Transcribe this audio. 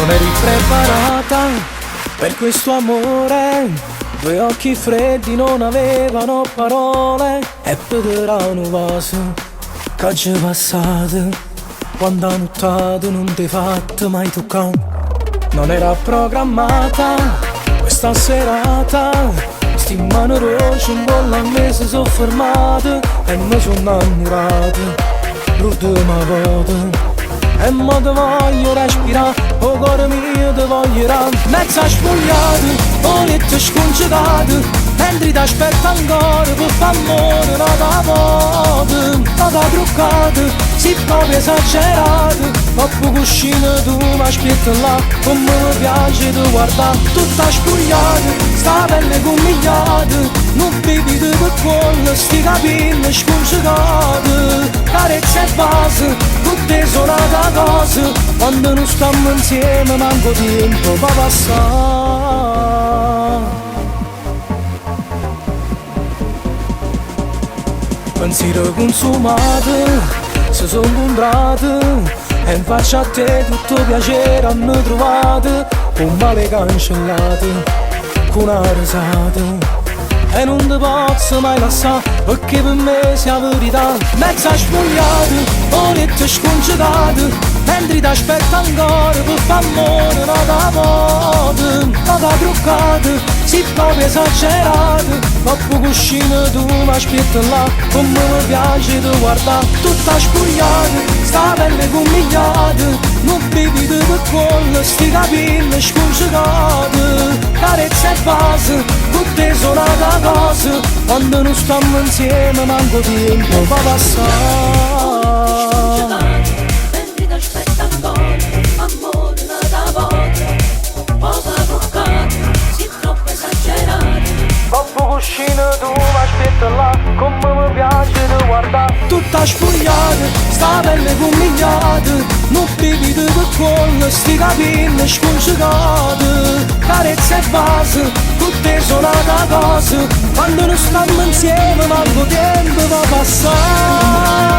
Non eri preparata per questo amore, due occhi freddi non avevano parole, e per un vaso che ci passate, quando ha nottato non ti fatto mai toccare. Non era programmata questa serata, sti mani rosse un po' a me si sono fermate e mi sono innamorato l'ultima volta. E mo te voglio respirare, o cuore mio te voglierà. Mezza spogliata, o letto scongedato, mentre ti aspetta ancora per far amore nata volta. Nata truccata, si proprio esagerato, troppo cuscino tu mi aspetti là, come mi piace ti guardare. Tutta spogliata, sta pelle gomigliata, non bevi te per quello, sti capelli scongedati. Carezza e base, tutte sono una cosa, quando non stiamo insieme manco tempo va passare. Pensiero consumato, si sono incontrati, e in faccia a te tutto piacere hanno trovato, un male cancellato, con una risata. E non ti posso mai lasciare, perché per me sia verità. Mezza spogliata, o letto scongedato, mentre ti aspetta ancora per far amore nata volta. Nata truccata, si proprio esagerato, troppo cuscino tu mi aspetti là, come mi piace ti guardare. Tutta spogliata, sta pelle gomigliata, non bevi te per quello, sti capelli scongedati. Carezza e base, tutte sono una cosa, quando non stiamo insieme manco tempo va passare. Mentre ti aspetta ancora, amore nata volta, poca toccata, si troppo esagerato. Troppo cuscino tu mi aspetti là, come mi piace ti guardare. Tutta spogliata, sta pelle gomigliata, non bevi te per quello, sti capelli scongedati. Carezza e base, tutte sono una cosa, quando non stiamo insieme manco tempo va passare.